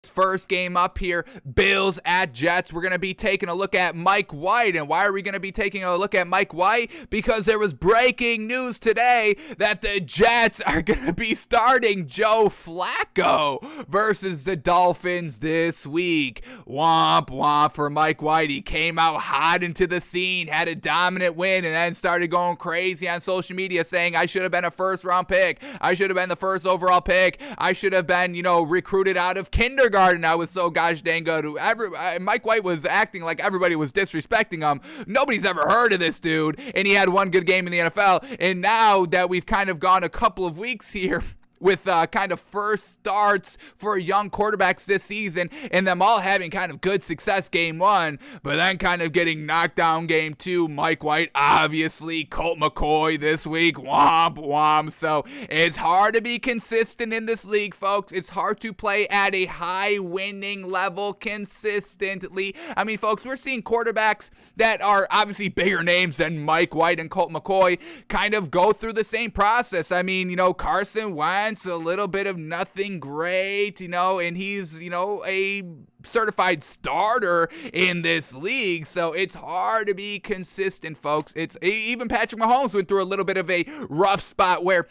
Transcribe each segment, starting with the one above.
First game up here, Bills at Jets. We're going to be taking a look at Mike White. And why are we going to be taking a look at Mike White? Because there was breaking news today that the Jets are going to be starting Joe Flacco versus the Dolphins this week. Womp womp for Mike White. He came out hot into the scene, had a dominant win, and then started going crazy on social media saying, I should have been a first round pick. I should have been the first overall pick. I should have been, recruited out of kindergarten. I was so gosh dang good. Mike White was acting like everybody was disrespecting him. Nobody's ever heard of this dude, and he had one good game in the NFL. And now that we've kind of gone a couple of weeks here with kind of first starts for young quarterbacks this season, and them all having kind of good success game one, but then kind of getting knocked down game two. Mike White, obviously, Colt McCoy this week, womp womp. So it's hard to be consistent in this league, folks. It's hard to play at a high winning level consistently. I mean, folks, we're seeing quarterbacks that are obviously bigger names than Mike White and Colt McCoy kind of go through the same process. I mean, Carson Wentz, a little bit of nothing great, and he's, a certified starter in this league, so it's hard to be consistent, folks. It's even Patrick Mahomes went through a little bit of a rough spot where,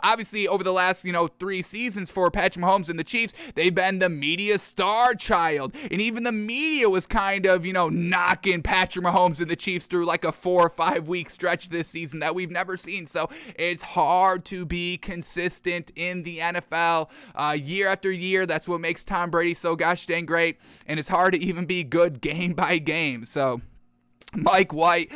obviously over the last, 3 seasons for Patrick Mahomes and the Chiefs, they've been the media star child, and even the media was kind of, knocking Patrick Mahomes and the Chiefs through like a 4 or 5 week stretch this season that we've never seen. So it's hard to be consistent in the NFL year after year. That's what makes Tom Brady so gosh dang great. And it's hard to even be good game by game. So Mike White,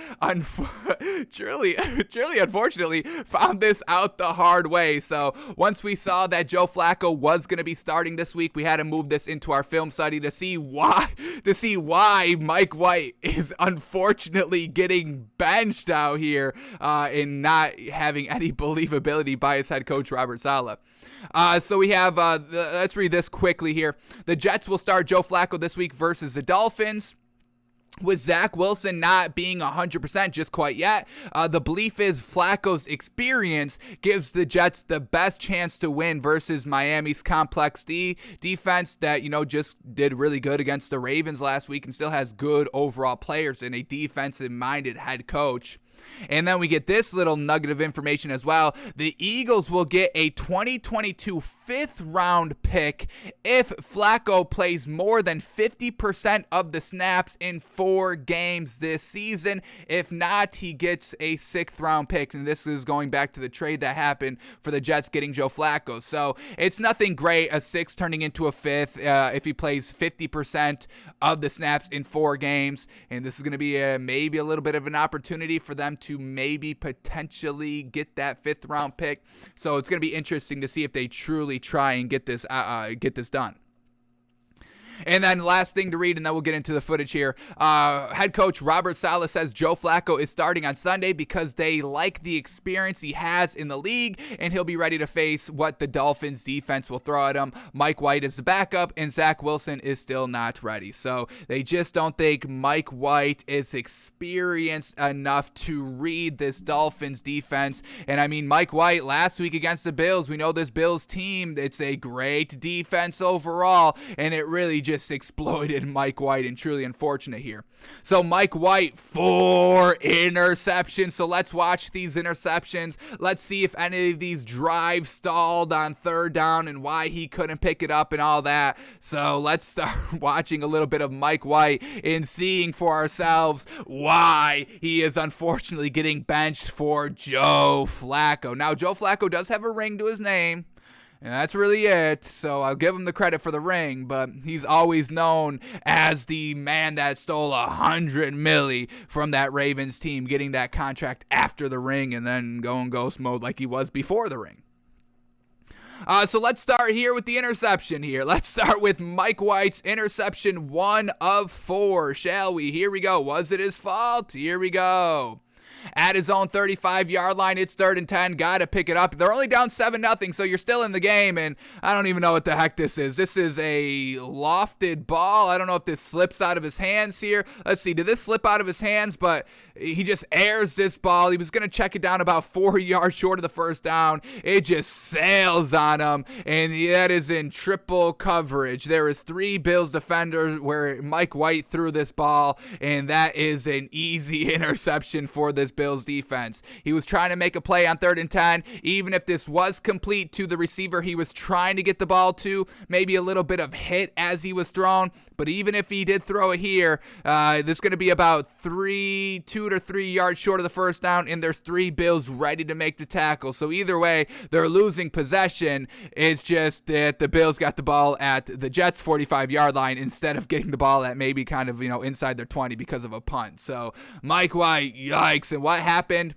truly, unfortunately, found this out the hard way. So once we saw that Joe Flacco was going to be starting this week, we had to move this into our film study to see why Mike White is unfortunately getting benched out here and not having any believability by his head coach, Robert Saleh. So we have, let's read this quickly here. The Jets will start Joe Flacco this week versus the Dolphins, with Zach Wilson not being 100% just quite yet. The belief is Flacco's experience gives the Jets the best chance to win versus Miami's complex defense that, just did really good against the Ravens last week and still has good overall players and a defensive-minded head coach. And then we get this little nugget of information as well. The Eagles will get a 2022 fifth-round pick if Flacco plays more than 50% of the snaps in 4 games this season. If not, he gets a 6th-round pick. And this is going back to the trade that happened for the Jets getting Joe Flacco. So it's nothing great, a 6th turning into a 5th if he plays 50% of the snaps in 4 games. And this is going to be maybe a little bit of an opportunity for them to maybe potentially get that 5th-round pick. So it's going to be interesting to see if they truly try and get this done. And then last thing to read, and then we'll get into the footage here. Head coach Robert Saleh says Joe Flacco is starting on Sunday because they like the experience he has in the league, and he'll be ready to face what the Dolphins defense will throw at him. Mike White is the backup, and Zach Wilson is still not ready. So they just don't think Mike White is experienced enough to read this Dolphins defense. And I mean, Mike White last week against the Bills, we know this Bills team, it's a great defense overall, and it really just exploited Mike White, and truly unfortunate here. So Mike White, 4 interceptions. So let's watch these interceptions. Let's see if any of these drives stalled on 3rd down and why he couldn't pick it up and all that. So let's start watching a little bit of Mike White and seeing for ourselves why he is unfortunately getting benched for Joe Flacco. Now, Joe Flacco does have a ring to his name, and that's really it, so I'll give him the credit for the ring, but he's always known as the man that stole $100 million from that Ravens team, getting that contract after the ring and then going ghost mode like he was before the ring. So let's start here with the interception here. Let's start with Mike White's interception 1 of 4, shall we? Here we go. Was it his fault? Here we go. at his own 35-yard line. It's 3rd and 10. Got to pick it up. They're only down 7-0, so you're still in the game, and I don't even know what the heck this is. This is a lofted ball. I don't know if this slips out of his hands here. Let's see. Did this slip out of his hands? But he just airs this ball. He was going to check it down about 4 yards short of the first down. It just sails on him, and that is in triple coverage. There is 3 Bills defenders where Mike White threw this ball, and that is an easy interception for this Bills defense. He was trying to make a play on 3rd and 10. Even if this was complete to the receiver he was trying to get the ball to, maybe a little bit of hit as he was thrown. But even if he did throw it here, this is going to be about 2 to 3 yards short of the first down, and there's 3 Bills ready to make the tackle. So either way, they're losing possession. It's just that the Bills got the ball at the Jets' 45-yard line instead of getting the ball at maybe kind of, inside their 20 because of a punt. So Mike White, yikes. And what happened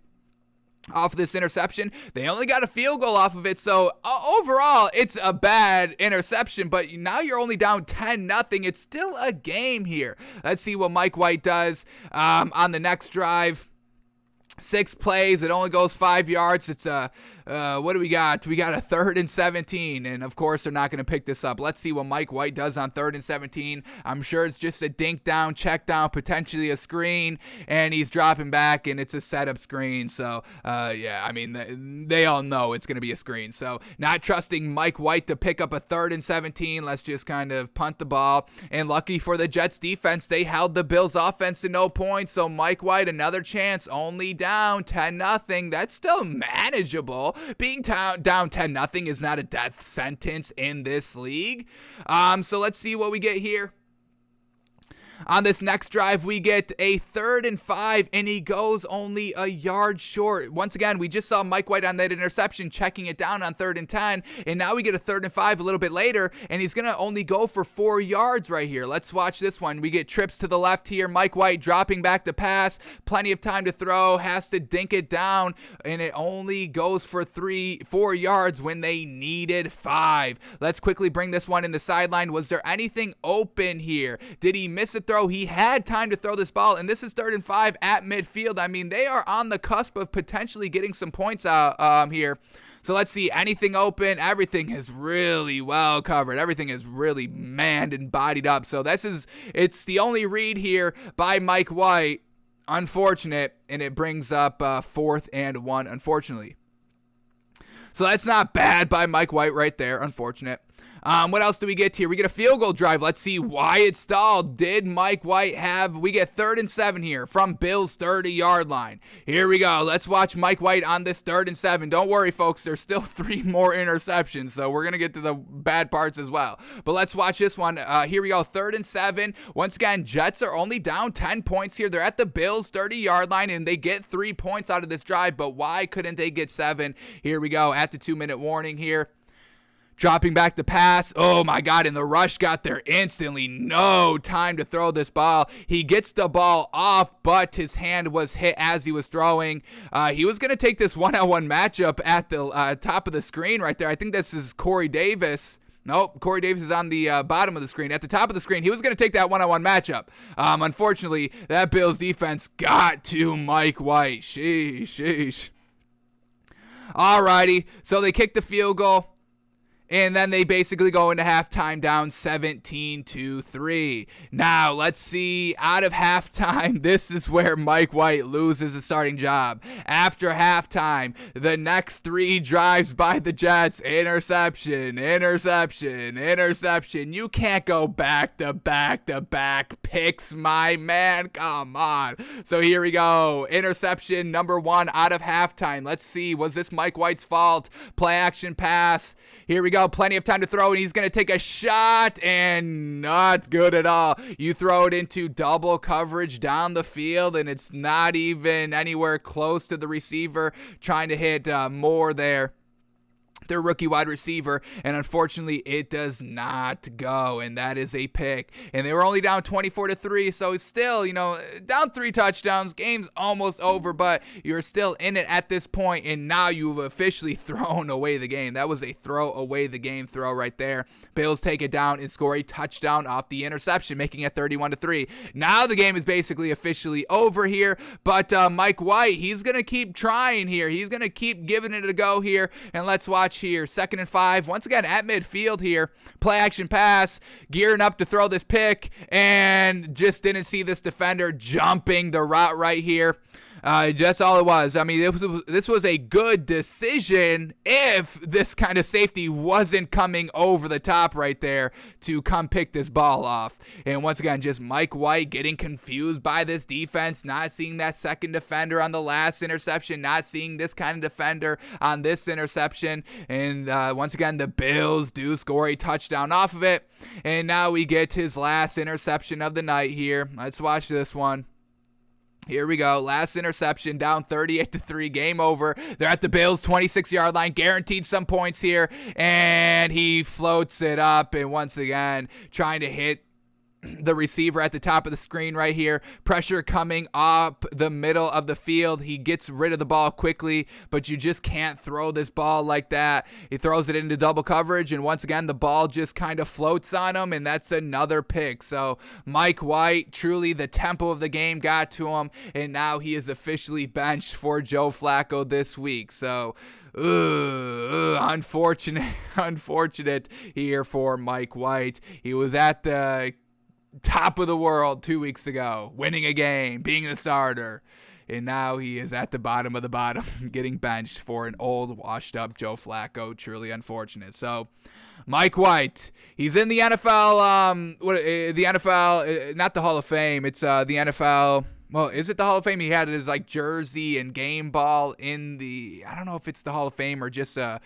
off of this interception? They only got a field goal off of it, so overall it's a bad interception, but now you're only down 10-0. It's still a game here. Let's see what Mike White does on the next drive. 6 plays, it only goes 5 yards. It's what do we got? We got a 3rd and 17, and of course they're not going to pick this up. Let's see what Mike White does on 3rd and 17. I'm sure it's just a dink down, check down, potentially a screen, and he's dropping back, and it's a setup screen. So yeah, I mean, they all know it's going to be a screen. So not trusting Mike White to pick up a 3rd and 17. Let's just kind of punt the ball. And lucky for the Jets defense, they held the Bills offense to no points. So Mike White, another chance, only down 10-0. That's still manageable. Being down 10-0 is not a death sentence in this league. So let's see what we get here. On this next drive, we get a 3rd and 5, and he goes only a yard short. Once again, we just saw Mike White on that interception checking it down on 3rd and 10, and now we get a 3rd and 5 a little bit later, and he's going to only go for 4 yards right here. Let's watch this one. We get trips to the left here. Mike White dropping back the pass. Plenty of time to throw. Has to dink it down, and it only goes for 4 yards when they needed 5. Let's quickly bring this one in the sideline. Was there anything open here? Did he miss a throw? He had time to throw this ball, and this is 3rd and 5 at midfield. I mean, they are on the cusp of potentially getting some points out here. So let's see, anything open. Everything is really well covered. Everything is really manned and bodied up. So it's the only read here by Mike White. Unfortunate, and it brings up 4th and 1, unfortunately. So that's not bad by Mike White right there. Unfortunate. What else do we get here? We get a field goal drive. Let's see why it stalled. Did Mike White have... We get 3rd and 7 here from Bills' 30-yard line. Here we go. Let's watch Mike White on this 3rd and 7. Don't worry, folks. There's still 3 more interceptions, so we're going to get to the bad parts as well. But let's watch this one. Here we go. 3rd and 7. Once again, Jets are only down 10 points here. They're at the Bills' 30-yard line, and they get 3 points out of this drive, but why couldn't they get 7? Here we go at the 2-minute warning here. Dropping back the pass. Oh, my God. And the rush got there instantly. No time to throw this ball. He gets the ball off, but his hand was hit as he was throwing. He was going to take this one-on-one matchup at the top of the screen right there. I think this is Corey Davis. Nope, Corey Davis is on the bottom of the screen. At the top of the screen, he was going to take that one-on-one matchup. Unfortunately, that Bills defense got to Mike White. Sheesh. Alrighty, so they kick the field goal. And then they basically go into halftime down 17-3. Now, let's see, out of halftime, this is where Mike White loses a starting job. After halftime, the next 3 drives by the Jets, interception. You can't go back-to-back picks, my man. Come on. So here we go. Interception number 1 out of halftime. Let's see, was this Mike White's fault? Play action pass. Here we go. Plenty of time to throw, and he's going to take a shot, and not good at all. You throw it into double coverage down the field, and it's not even anywhere close to the receiver, trying to hit more there. their rookie wide receiver, and unfortunately it does not go, and that is a pick. And they were only down 24-3, so still, down 3 touchdowns, game's almost over, but you're still in it at this point, and now you've officially thrown away the game. That was a throw away the game throw right there. Bills take it down and score a touchdown off the interception, making it 31-3. Now the game is basically officially over here, but Mike White, he's gonna keep trying here. He's gonna keep giving it a go here, and let's watch here. 2nd and 5, once again at midfield here. Play action pass, gearing up to throw this pick, and just didn't see this defender jumping the route right here. That's all it was. I mean, this was a good decision if this kind of safety wasn't coming over the top right there to come pick this ball off. And once again, just Mike White getting confused by this defense, not seeing that second defender on the last interception, not seeing this kind of defender on this interception. And once again, the Bills do score a touchdown off of it. And now we get his last interception of the night here. Let's watch this one. Here we go. Last interception, down 38-3, game over. They're at the Bills' 26-yard line, guaranteed some points here, and he floats it up, and once again, trying to hit the receiver at the top of the screen right here. Pressure coming up the middle of the field. He gets rid of the ball quickly, but you just can't throw this ball like that. He throws it into double coverage, and once again, the ball just kind of floats on him, and that's another pick. So Mike White, truly the tempo of the game got to him, and now he is officially benched for Joe Flacco this week. So unfortunate here for Mike White. He was at the top of the world 2 weeks ago, winning a game, being the starter, and now he is at the bottom of the bottom, getting benched for an old, washed-up Joe Flacco. Truly unfortunate. So, Mike White, he's in the NFL. The NFL, not the Hall of Fame. It's the NFL. Well, is it the Hall of Fame? He had his jersey and game ball in the. I don't know if it's the Hall of Fame or just a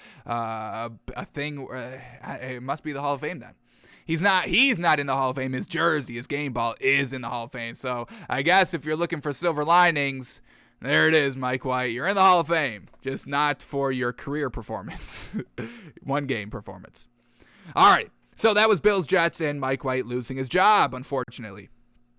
thing. It must be the Hall of Fame then. He's not in the Hall of Fame. His jersey, his game ball is in the Hall of Fame. So I guess if you're looking for silver linings, there it is, Mike White. You're in the Hall of Fame, just not for your career performance. One game performance. All right. So that was Bills Jets and Mike White losing his job, unfortunately.